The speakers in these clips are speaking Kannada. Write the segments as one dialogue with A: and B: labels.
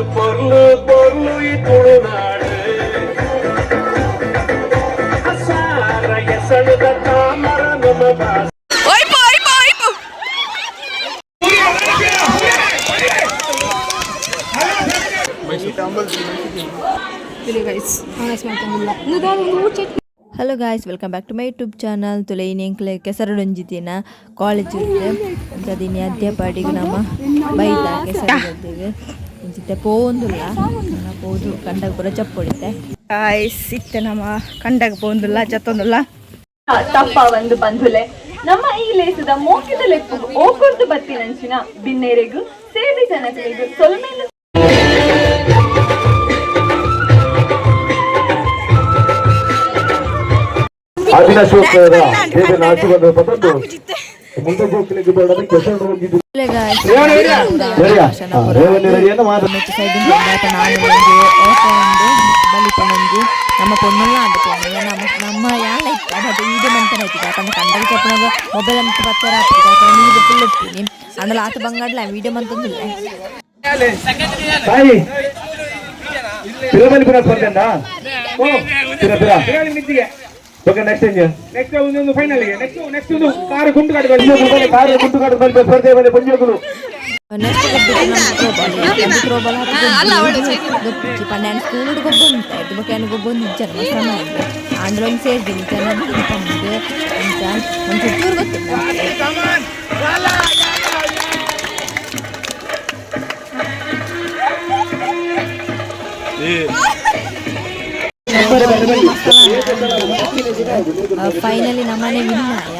A: பொருளு பொருளு துணுநாடு சாரைய சழுத தாமர நம்ம பாச
B: hello guys, welcome back to my YouTube channel. ತುಳೈನಿ ಎಂಕ್ಲೆ ಕೆಸರಡೊಂಜಿತಿನ ಕಾಲೇಜ್ ಇಂಚದಿನಿ ಅಧ್ಯಾಪಾಡಿಗೆ ನಮ್ಮ ಬೈದ ಕೆಸರದಿಗೆ ಇಂಚಿತ್ತೆ ಪೋಂದುಲ್ಲ ಪೋದು ಕಂಡಾಗ ಪೂರ ಚಪ್ಪೊಡಿತೆ ಗಾಯ್ಸ್ ಇತ್ತೆ ನಮ್ಮ ಕಂಡಾಗ ಪೋಂದುಲ್ಲ ಜತ್ತೊಂದುಲ್ಲ
C: ತಪ್ಪ ಒಂದು ಬಂಧುಲೆ ನಮ್ಮ ಈ ಲೇಸದ ಮೋಕಿದ ಲೆಪ್ಪು ಓಕೊರ್ದು ಬತ್ತಿನಂಚಿನ ಬಿನ್ನೇರೆಗು ಸೇರಿ ಜನಗಳಿಗೆ ಸೊಲ್ಮೇಲೆ
B: ನಮ್ಮ ಪೊನ್ನೆಲ್ಲ ಆಡ್ಕೊಂಡು ನಮ್ಮ ಯಾಲ ಇತ್ತು ಅದು ವೀಡಿಯೋ ಮಂತನ ಆಯ್ತು ಯಾಕಂದ್ರೆ ಕಂಡಾಗ ಚಪ್ಪನಾಗ ಮೊಬೈಲ್ ಅಂತ ಬರ್ತಾರ ನೀರು ಫುಲ್ ಇರ್ತೀನಿ ಅಂದ್ರೆ ಆತ ಬಂಗಾಡ್ಲ ವೀಡಿಯೋ ಮಂತಂದಿಲ್ಲ
A: ಓಕೆ ನೆಕ್ಸ್ಟ್ ಒಂದು ಫೈನಲ್ ಗೆ ನೆಕ್ಸ್ಟ್ ಒಂದು ಕಾರು ಗುಂಟುಗಾಡು ಸ್ಪರ್ಧೆ ಮೇಲೆ ಪಂದ್ಯಗಳು
B: ಸ್ಕೂಲ್ ಗೊಬ್ಬೊಂದು ಜನ್ಮ ಆಂಧ್ರ ಒಂದು ಸೇರ್ತೀನಿ ಚೆನ್ನಾಗಿ ಒಂದು ಸುತ್ತೂರು ಗೊತ್ತು ಫೈನಲಿ ನಮ್ಮನೆ ವಿನ್ನಾಯ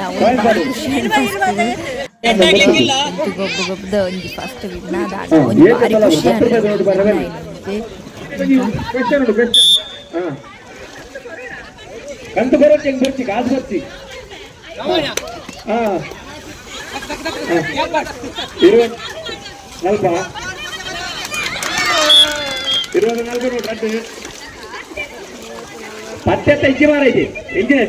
B: ಗೊಬ್ಬದ ಒಂದು ಫಸ್ಟ್ ವಿನ್ನ ಒಂದು ಭಾರಿ ಖುಷಿ
A: ಕಂತು ಬರುತ್ತೆ ಬರ್ತಿ ಕಾಸು ಬರ್ತಿ ಸ್ವಲ್ಪ 24 ನೋಡಿ ಮತ್ತೆ ಹೆಜ್ಜೆ ಮಾರೈತಿ ಎಂಜಿನ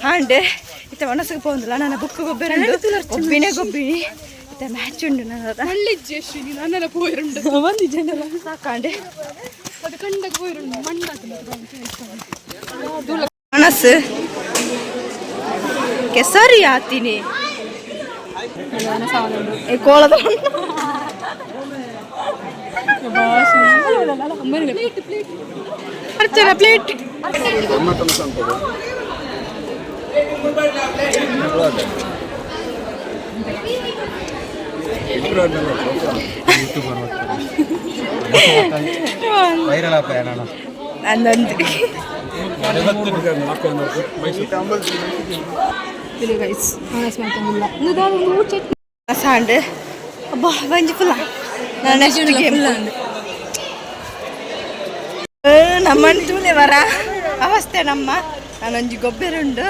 B: ಹಾಂಡೆ ಇತ್ತ ಮನಸ್ಸಿಗೆ ಪೋಂದಿಲ್ಲ ನನ್ನ ಬುಕ್ ಗೊಬ್ಬರ ಒಬ್ಬಿನೇ ಗೊಬ್ಬಿನಿ ಇತ್ತ ಮ್ಯಾಚ್ ಉಂಡು ನನ್ನೆಲ್ಲ ಪೋಯಿರುಂಡು ಒಂದು ಜನ ಸಾಕಾಂಡೆ ಅದು ಕಂಡಾಗ ಪೋಯಿರುಂಡು ಮನಸ್ಸು ಕೆಸರಿ ಆತೀನಿ ಕೋಳದ ಪ್ಲೇಟ್ ಸಾಂಡ್ ಅಬ್ಬಾ ಬಂಜಿ ಫುಲ್ಲ ನಮ್ಮಂತೂಲೆ ವರ ಅವಸ್ಥೆ ನಮ್ಮ ನಾನೊಂಜಿ ಗೊಬ್ಬೆರುಂಡು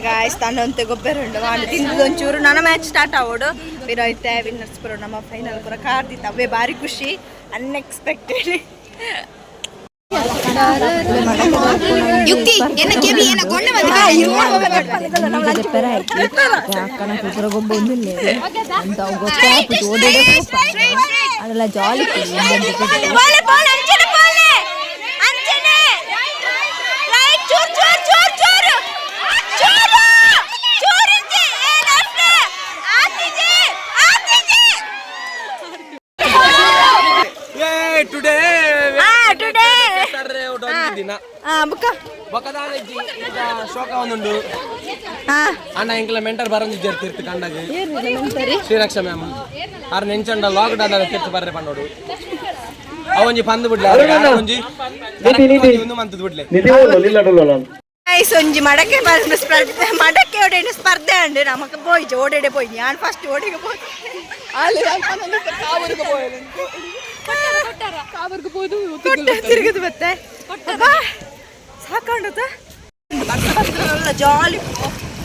B: ಗಾಯ್ಸ್ ತಂಡಂತೆ ಗೊಬ್ಬೆರುಂಡು ಮಾಡಿ ತಿಂದು ಒಂಚೂರು ನನ್ನ ಮ್ಯಾಚ್ ಸ್ಟಾರ್ಟ್ ಆಗೋಡು ವಿರೋಯ್ತೆ ವಿನ್ನರ್ಸ್ ಪುರ ನಮ್ಮ ಫೈನಲ್ ಪುರ ಕಾರ್ದಿತ್ತು ಅವೇ ಭಾರಿ ಖುಷಿ ಅನ್ಎಕ್ಸ್ಪೆಕ್ಟೆಡ್ ಅದೆಲ್ಲ ಜಾಲಿ
D: ಶೋಕ ಒಂದುಂಡು ಅಣ್ಣ ಎಂಕ್ಲ ಮೆಂಟರ್ ಬರಂದು ಜರ್ತಿರ್ತು ಕಂಡಾಗ ಶ್ರೀರಕ್ಷ ಮ್ಯಾಮ್ ಆರ್ ನೆಂಚಂಡ ಲಾಕ್ಡೌನ್ ತಿರ್ತು ಬರ್ರೆ ಪನ್ನೋಡು ಅವೊಂಜಿ ಪಂದು ಬಿಡ್ಲೆ ಒಂಜಿ ಒಂದು ಮಂತದ ಬಿಡ್ಲೆ
B: ಒಂಜಿ ಮಡಕೆ ಮಡಕೆ ಓಡೇನು ಸ್ಪರ್ಧೆ ಅಂಡ್ ನಮಕ್ ಪೋಯ್ಜಿ ಓಡೇಡೆ ಪೋಯ್ ನಾನು ಫಸ್ಟ್ ಓಡಿಗೆ ಪೋಯ್ ತಿರುಗದು ಮತ್ತೆ ಸಾಕಾಂಡದ ಜಾಲಿ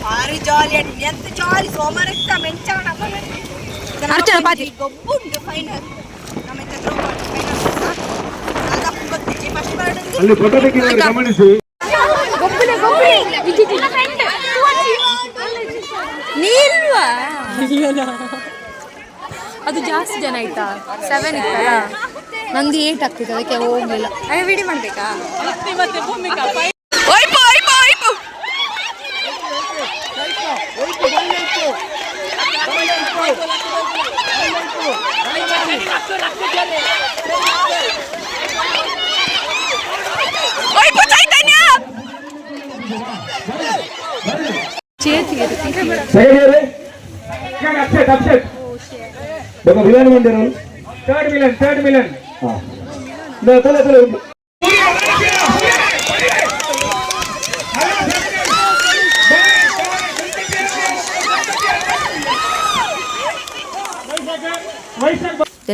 B: ಭಾರಿ ಜಾಲಿ ಎಂತ ಜಾಲಿ ಸೋಮವಾರ ಮೆಂಚಾಣ ಗೊಬ್ಬುಂಡು ಫೈನಲ್ ನೀಲ
E: ಅದು ಜಾಸ್ತಿ ಜನ ಆಯ್ತಾ 7 ಇತ್ತಲ್ಲ ನಂದು 8 ಆಗ್ತಿತ್ತು ಅದಕ್ಕೆ ಹೋಗ್ಲಿಲ್ಲ ವಿಡಿಯೋ ಮಾಡ್ಬೇಕಾ చేతికి
A: విలన్ మందిరం థర్డ్ విలన్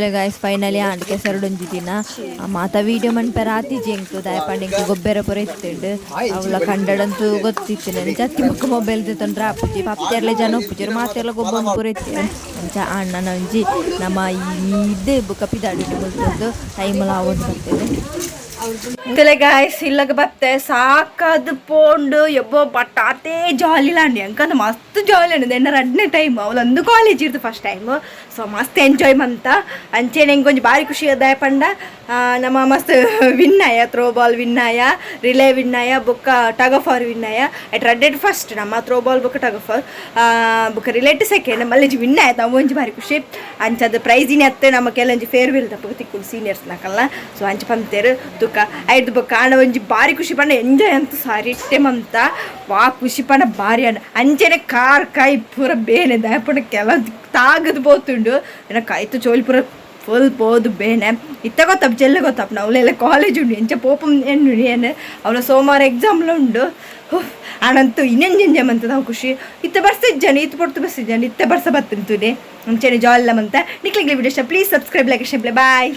B: गाइस फाइनली आंट केसरुडुंजी दिना माता वीडियो मणिपे राति जेंक्तु दायपांडेंकु गोब्बेरे पुर इत्तुंडु अवला कंडडंतु गोत्तित्तुने जत्ति बुक मोबाइल तेतोंड्रे आपुजि पाप्तेर्ले जन उपुजिर मातेर्ले गोब्बन पुर इत्तुने अंच अण्णन ಒಂಜಿ ನಮ್ಮ ಇದು ಬುಕ ಪಿದಾಡಿಟ್ಟು ಮುಲ್ತದ್ದು ಟೈಮಲ ಆವೊಂದು
C: ತಲೆ ಗಾಯ್ಸ್ ಇಲ್ಲಗ ಬತ್ತೆ ಸಾಕಾದ ಪೋಂಡು ಎಬ್ಬೋ ಬಟ್ಟಾತೆ ಜಾಲಿ ಲಾಂಡಿ ಅಂಕಂದ ಮಸ್ತ್ ಜಾಲಿ ಅಂಡ್ ಎನ್ನ 2ನೇ ಟೈಮ್ ಅವಳೊಂದು ಕಾಲೇಜ್ ಇರ್ತು ಫಸ್ಟ್ ಟೈಮ್ ಸೊ ಮಸ್ತ್ ಎಂಜಾಯ್ ಮಂತ ಅಂಚೆನೆ ಇಂಕೊಂಚ ಭಾರಿ ಖುಷಿ ಅದಾಯ ಪಂಡ ನಮ್ಮ ಮಸ್ತ್ ವಿನ್ನಾಯ ಥ್ರೋಬಾಲ್ ವಿನ್ನಾಯ ರಿಲೇ ವಿನ್ನಾಯ ಬುಕ್ಕ ಟಗ್ ಆಫ್ ವಾರ್ ವಿನ್ನಾಯ ಎಟ್ ರಡ್ಡೆಡ್ ಫಸ್ಟ್ ನಮ್ಮ ಥ್ರೋಬಾಲ್ ಬುಕ್ಕ ಟಗ್ ಆಫ್ ವಾರ್ ಬುಕ್ಕ ರಿಲೇಟ್ ಸೆಕೆಂಡ್ ಮಲ್ಲೆಜಿ ವಿನ್ ಆಯ್ತು ಅವು ಒಂಜಿ ಭಾರಿ ಖುಷಿ ಅಂಚದ ಪ್ರೈಜಿನ ಅತ್ತೆ ನಮ್ಮ ಕೆಲಂಜಿ ಫೇರ್ವೆಲ್ ತಪ್ಪ ತಿಕ್ಕುಲು ಸೀನಿಯರ್ಸ್ ನಾಕಲ್ಲ ಸೊ ಅಂಚ ಪಂತೇರು ತುಕ ಐದು ಬುಕ್ಕ ಆಣ ಒಂಜಿ ಭಾರಿ ಖುಷಿ ಪಂಡ ಎಂಜಾಯ್ ಅಂತ ಸಾರಿ ಇಟ್ಟೆ ಮಂತ ವಾ ಖುಷಿ ಪಂಡ ಭಾರಿ ಅಣ್ಣ ಅಂಚೆನೆ ಕಾರ್ ಕೈ ಪೂರ ಬೇನೆ ದಯಪಂಡ ಕೆಲ ತಾಗದು ಬೋತುಂಡು ಏನ ಕೈತು ಚೋಲಿ ಪೂರ ಫುಲ್ పోదు ಬೇನೆ ಇತ್ತ ಗೊತ್ತಪ್ಪ ಜೆಲ್ಲ ಗೊತ್ತಪ್ಪ ನಾವುಲೆಲ್ಲ ಕಾಲೇಜ್ ಉಂಡು ಎಂಚ ಪೋಪಂ ಏನು ಏನು ಅವಳ ಸೋಮವಾರ ಎಕ್ಸಾಮ್ಲ ಉಂಡು ಆನಂತೂ ಇನ್ನೆಂಜೆ ಮಂತ ನಾವು ಖುಷಿ ಇತ್ತ ಬರ್ಸಿದ್ದಾನೆ ಇತ್ತು ಪೊಡ್ತು ಬರ್ಸಿದ್ದಾನೆ ಇತ್ತ ಬರ್ಸ ಬತ್ತಂತುನೆ ಮುಂಚೆನೆ ಜಾಲಿಲ್ಲ ಮಂತ ನಿಕ್ಲಿಗ್ಲಿ video please subscribe like share bye